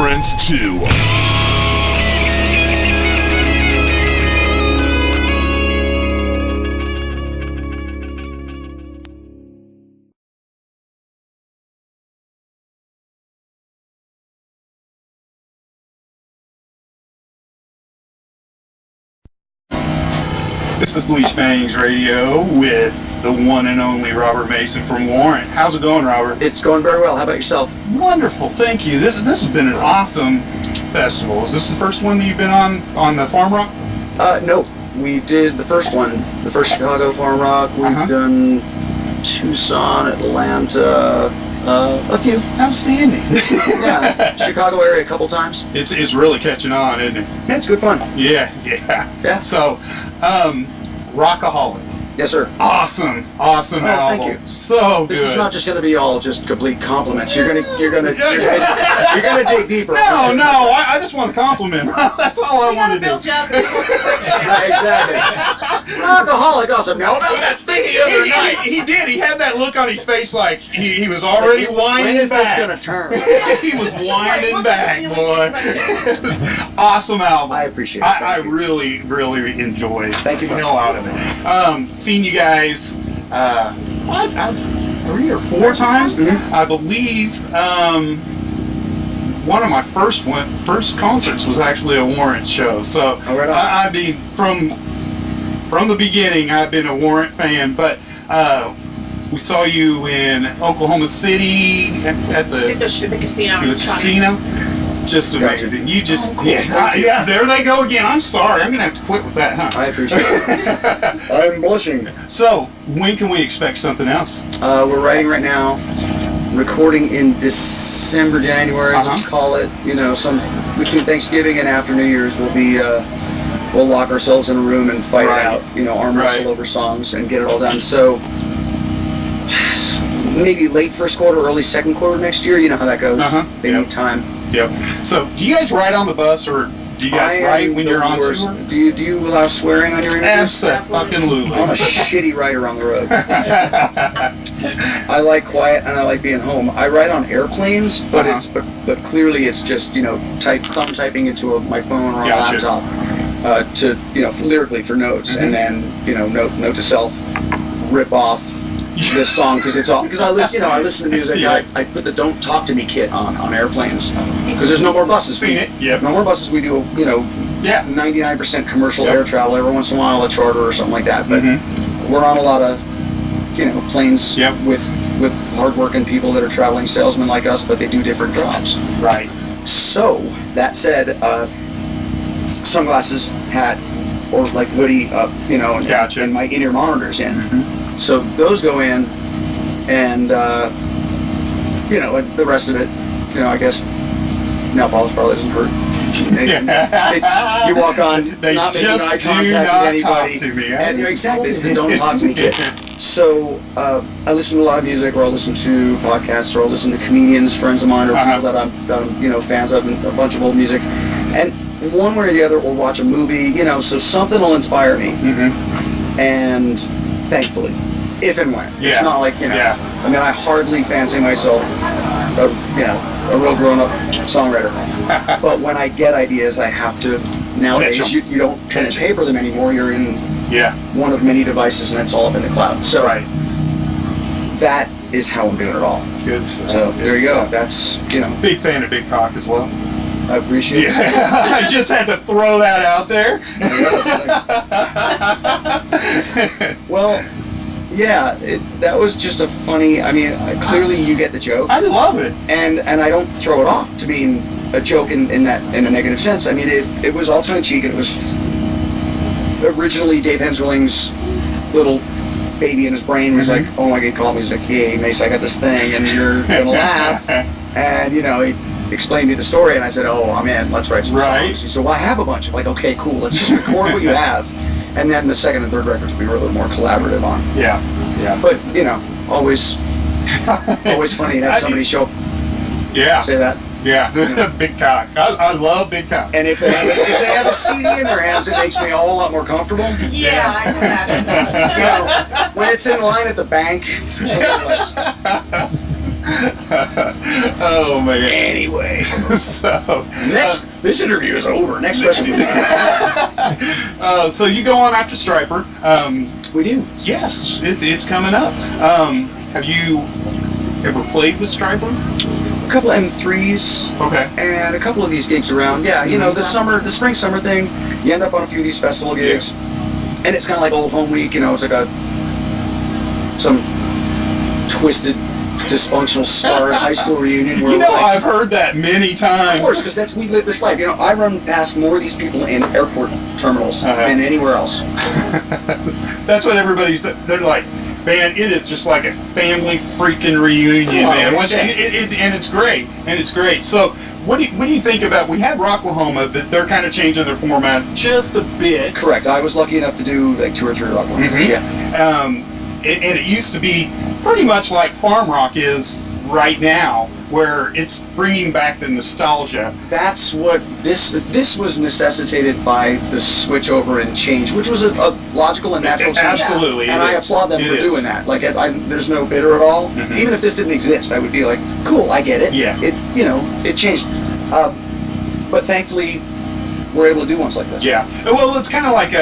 Friends 2. This is BleachBANGS Radio with the one and only Robert Mason from Warrant. How's it going, Robert? It's going very well. How about yourself? Wonderful, thank you. This has been an awesome festival. Is this the first one that you've been on the Farm Rock? No, we did the first one, the first Chicago Farm Rock. We've done Tucson, Atlanta, a few. Outstanding. Yeah, Chicago area a couple times. It's really catching on, isn't it? Yeah, it's good fun. Yeah. So, Rockaholic. Yes, sir. Awesome album. Thank you. So good. This is not just going to be all just complete compliments. You're gonna dig deeper. No. I just want to compliment. That's all I want to do. Build you up. Yeah, exactly. Rockaholic, awesome. Now about that thing the other night. He did. He had that look on his face like he was already winding When is this back. going to turn? He was winding back, boy. Awesome album. I appreciate it. I really enjoyed Thank you the much. hell out of it. Seen you guys I've 3 or 4 times. I believe one of my first concerts was actually a Warrant show. So right on. I mean, from the beginning, I've been a Warrant fan. But we saw you in Oklahoma City at the casino. Just amazing. You just cool. yeah. There they go again. I'm sorry. I'm gonna have to quit with that, huh? I appreciate it. I'm blushing. So when can we expect something else? We're writing right now, recording in December, January. Just call it. Some between Thanksgiving and after New Year's, we'll lock ourselves in a room and fight it out. Arm wrestle over songs and get it all done. So maybe late first quarter, early second quarter next year. You know how that goes. They need time. Yep. So, do you guys ride on the bus, or do you guys ride when you're on tour? Do you allow swearing on your interviews? Absolutely. I'm a shitty rider on the road. I like quiet and I like being home. I ride on airplanes, but but clearly it's just thumb typing into my phone or on a laptop to lyrically for notes, and then note to self, rip off this song because I listen to music. I put the "Don't Talk to Me" kit on airplanes because there's no more buses. No more buses. We do 99% commercial air travel. Every once in a while a charter or something like that. But we're on a lot of planes with hardworking people that are traveling salesmen like us, but they do different jobs. Right. So that said, sunglasses, hat, or like hoodie up, and my in-ear monitors in. So those go in, and the rest of it, I guess nail polish probably doesn't hurt. You walk on, not making eye contact with anybody. To me, and exactly, it's the "Don't Talk to Me" kid. So I listen to a lot of music, or I'll listen to podcasts, or I'll listen to comedians, friends of mine, or people that I'm fans of, and a bunch of old music, and one way or the other, or watch a movie, so something will inspire me, and thankfully. If and when. Yeah. It's not like, I mean, I hardly fancy myself a real grown-up songwriter. But when I get ideas, I have to, nowadays, you don't pen and paper them anymore. You're in one of many devices, and it's all up in the cloud. So that is how I'm doing it all. Good stuff. So there you go. That's, Big fan of Big Cock as well. I appreciate it. I just had to throw that out there. Well, yeah, that was just a funny. Clearly you get the joke. I love it, and I don't throw it off to being a joke in a negative sense. I mean, it was all tongue in cheek. It was originally Dave Hensarling's little baby in his brain was like, "Oh my God," he called me. He's like, "Hey, Mace, I got this thing, and you're gonna laugh." And he explained me the story, and I said, "Oh, I'm in. Let's write some songs." He said, "Well, I have a bunch." I'm like, "Okay, cool. Let's just record what you have." And then the second and third records we were a little more collaborative on. Yeah. But always funny to have somebody show up. Say that. Yeah. Big Cock. I love Big Cock. And if they have a CD in their hands, it makes me a whole lot more comfortable. Yeah, I can imagine. When it's in line at the bank. Oh man. Anyway, So this interview is over. Next question. so you go on after Striper. We do. Yes, it's coming up. Have you ever played with Striper? A couple of M3s. Okay. And a couple of these gigs around. Yeah, you know, the spring summer thing. You end up on a few of these festival gigs, and it's kind of like Old Home Week. You know, it's like some twisted, dysfunctional star high school reunion. Where I've heard that many times. Of course, because we live this life. You know, I run past more of these people in airport terminals than anywhere else. That's what everybody said. They're like, man, it is just like a family freaking reunion, man. And it's great. And it's great. So, what do you think about? We had Rocklahoma, but they're kind of changing their format just a bit. Correct. I was lucky enough to do like 2 or 3 Rocklahomas. Mm-hmm. Yeah. And it used to be pretty much like farm rock is right now, where it's bringing back the nostalgia. That's what this was necessitated by the switch over and change, which was a logical and natural change. Absolutely, and I applaud them for doing that. Like, there's no bitter at all. Mm-hmm. Even if this didn't exist, I would be like, cool, I get it. Yeah. It changed. But thankfully, we're able to do ones like this. Yeah. Well, it's kind of like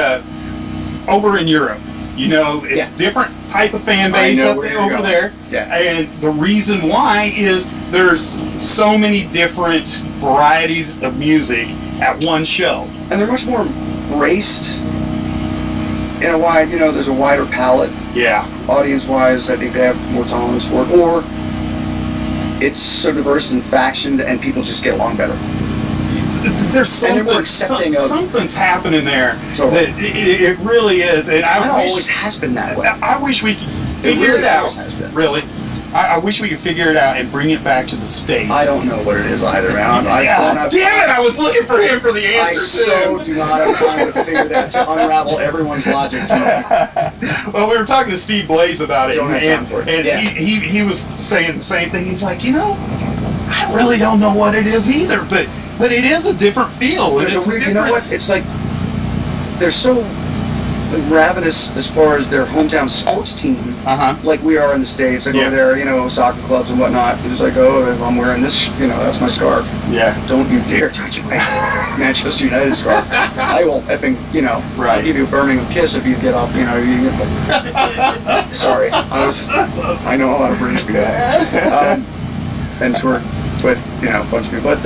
over in Europe. It's different type of fan base over there. Yeah. And the reason why is there's so many different varieties of music at one show. And they're much more embraced in a wide, there's a wider palette. Yeah. Audience-wise, I think they have more tolerance for it. Or it's so diverse and factioned and people just get along better. There's something, more accepting of something's happening there. Totally. That it really is, and it always has been that way. I wish we could figure it out. Really, I wish we could figure it out and bring it back to the States. I don't know what it is either, man. Damn it! I was looking for him for the answer. I do not have time to figure that to unravel everyone's logic tonight. Well, we were talking to Steve Blaze about it, don't have time for it. And he was saying the same thing. He's like, I really don't know what it is either, but it is a different feel. You know what? It's like they're so ravenous as far as their hometown sports team, like we are in the States. I go there, soccer clubs and whatnot. It's like, I'm wearing this, that's my scarf. Yeah. Don't you dare touch my Manchester United scarf. I will effing, I'll give you a Birmingham kiss if you get off, Sorry, I know a lot of British people. And toured with, a bunch of people. But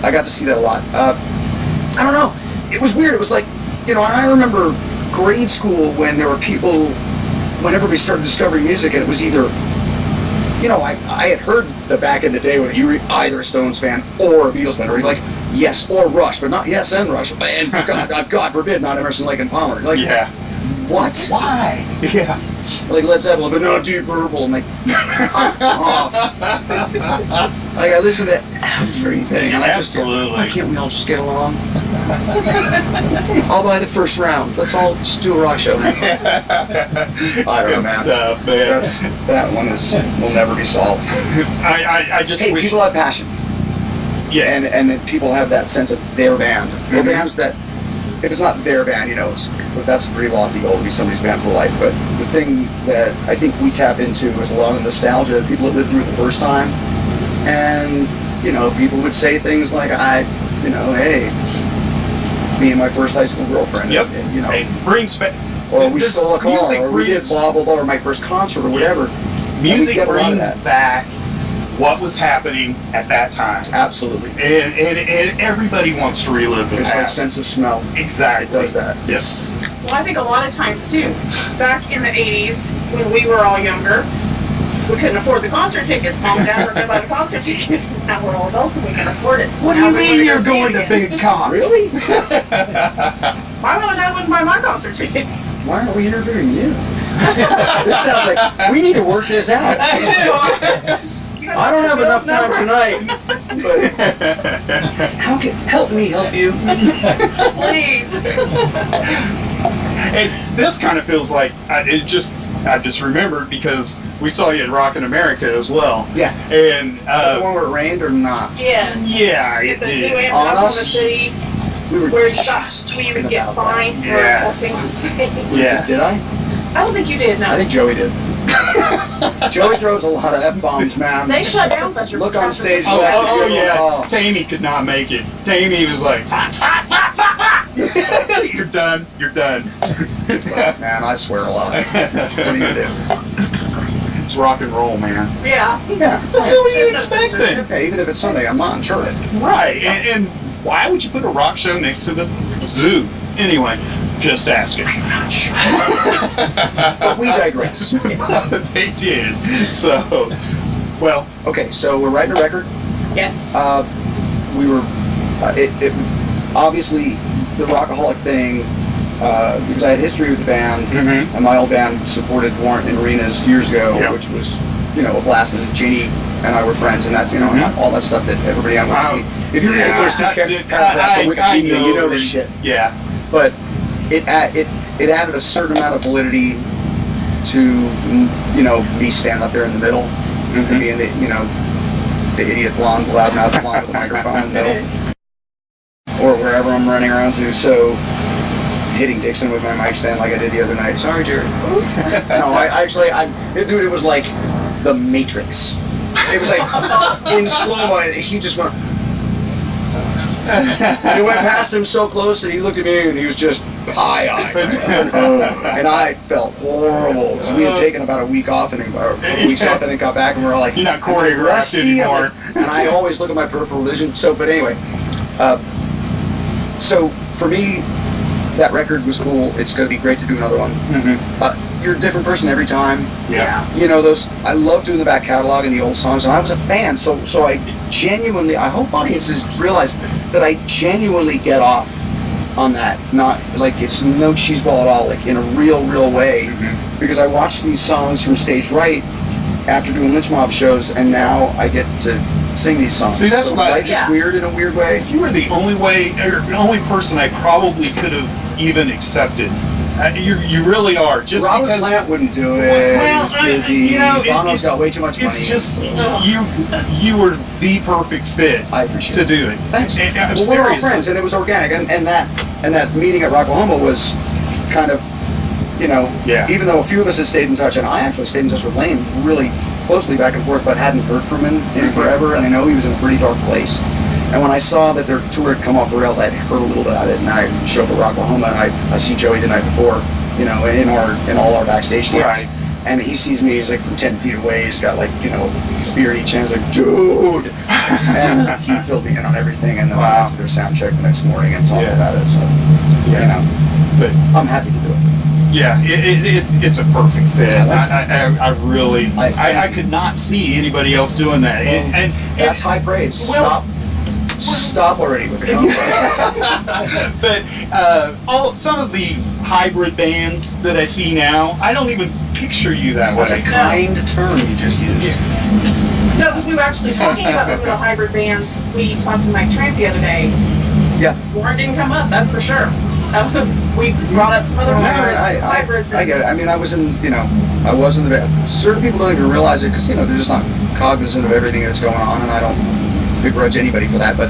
I got to see that a lot. I don't know. It was weird. It was like, I remember grade school when there were people, whenever we started discovering music, and it was either, I had heard the back in the day where you were either a Stones fan or a Beatles fan, or like, yes, or Rush, but not yes and Rush, and God forbid, not Emerson, Lake and Palmer. Like, what? Why? Yeah. Like Led Zeppelin, but not Deep Purple. I'm like, off. Like, I listen to everything. And Absolutely. Why can't we all just get along? I'll buy the first round. Let's all just do a rock show. I don't know, man. Stuff, man. That one will never be solved. I just wish people have passion. Yes. And that people have that sense of their band. Or bands that, if it's not their band, that's a pretty lofty goal to be somebody's band for life. But the thing that I think we tap into is a lot of nostalgia. People that lived through it the first time. And, people would say things like, hey, me and my first high school girlfriend. Yep. And, brings back. Or we stole a car, or we did blah, blah, blah, or my first concert, or whatever. Music brings back what was happening at that time. Absolutely. And everybody wants to relive the past. It's like sense of smell. Exactly. It does that. Yes. Well, I think a lot of times, too, back in the 80s, when we were all younger, we couldn't afford the concert tickets. Mom and Dad were going to buy the concert tickets. Now we're all adults and we can afford it. So what do you mean you're going to big con? Really? My mom and Dad wouldn't buy my concert tickets. Why aren't we interviewing you? This sounds like we need to work this out. I don't have enough time tonight, but help me help you. Please. And this kind of feels like I just remembered because we saw you at Rockin' America as well. Yeah. And the one where it rained or not? Yes. Yeah, at the did. Up in the city. We were where just we would get fined for cussing on stage. Yes. Did I? I don't think you did. No. I think Joey did. Joey throws a lot of F-bombs, man. They shut down Fester. Look on stage. Oh, yeah. Oh. Tammy could not make it. Tammy was like, you're done. You're done. Man, I swear a lot. What are you gonna do? It's rock and roll, man. Yeah. Yeah. That's what you expected. Okay, even if it's Sunday, I'm not in church. Right. And why would you put a rock show next to the zoo? Anyway, just asking. But we digress. They did. So, well. Okay, so we're writing a record. Yes. We were, it obviously the Rockaholic thing, because I had history with the band, and my old band supported Warrant in arenas years ago, which was, you know, a blast. And Jeannie and I were friends, and that, you know, all that stuff that everybody on Wikipedia. If you read the first two paragraphs on Wikipedia, you know this shit. Yeah. But it added a certain amount of validity to, you know, me standing up there in the middle, and being the, you know, the idiot blonde, loudmouth blonde with a microphone in the middle, or wherever I'm running around to. So hitting Dixon with my mic stand like I did the other night. Sorry, Jared. Oops. No, dude, it was like the Matrix. It was like in slow mo. He just went. It went past him so close that he looked at me and he was just high-eyed. And I felt horrible because we had taken about a week off and a couple weeks off and then got back and we were like, you're not choreographed anymore. And I always look at my peripheral vision. So, but anyway, so for me, that record was cool. It's going to be great to do another one. You're a different person every time. Yeah. You know, I love doing the back catalog and the old songs, and I was a fan, so I genuinely, I hope audiences realize that I genuinely get off on that. Not like it's no cheeseball at all, like in a real way. Because I watched these songs from stage right after doing Lynch Mob shows, and now I get to sing these songs. See, that's so why life is weird in a weird way. You were the only person I probably could have even accepted. You really are. Just Robert because Plant wouldn't do it. He was busy. You know, Bono's got way too much money. It's just you were the perfect fit I appreciate to do it. Thanks. Well, we're all friends, and it was organic. And that meeting at Rocklahoma was kind of, you know, even though a few of us had stayed in touch, and I actually stayed in touch with Lane really closely back and forth, but hadn't heard from him in forever, and I know he was in a pretty dark place. And when I saw that their tour had come off the rails, I had heard a little bit about it, and I showed up at Rocklahoma, and I see Joey the night before, you know, in all our backstage games. Right. And he sees me, he's like from 10 feet away, he's got like, you know, beer in each hand, he's like, dude! And he filled me in on everything, and then I went to their sound check the next morning and talked about it, so, you know, but I'm happy to do it. Yeah, it's a perfect fit. I really, I could not see anybody else doing that. And that's high praise. Well, Stop already with the But some of the hybrid bands that I see now, I don't even picture you that way. That's a kind term you just used. No, because we were actually talking about some of the hybrid bands. We talked to Mike Tramp the other day. Yeah. Warrant didn't come up, that's for sure. We brought up some other hybrids. I get it. I mean, I was in the band. Certain people don't even realize it because, you know, they're just not cognizant of everything that's going on, and I don't begrudge anybody for that, but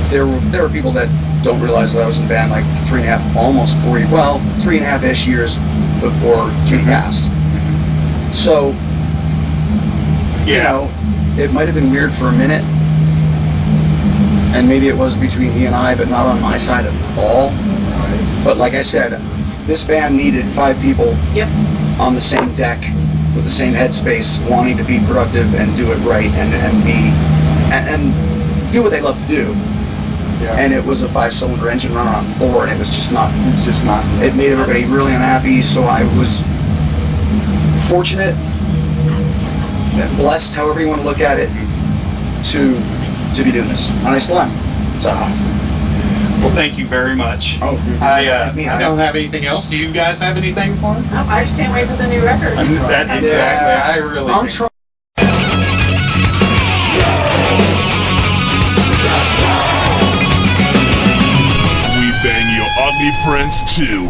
there were people that don't realize that I was in the band like 3.5-ish years before Jeannie passed. So, you know, it might have been weird for a minute, and maybe it was between he and I, but not on my side at all. But like I said, this band needed 5 people on the same deck with the same headspace, wanting to be productive and do it right and do what they love to do. Yeah. And it was a 5-cylinder engine running on 4, and it was just not. It made everybody really unhappy. So I was fortunate, blessed, however you want to look at it, to be doing this, and I still am. It's awesome. Well, thank you very much. Oh, dude. I don't have anything else. Do you guys have anything for me? No, I just can't wait for the new record. Exactly. I really. I'm trying. We bang your ugly friends too.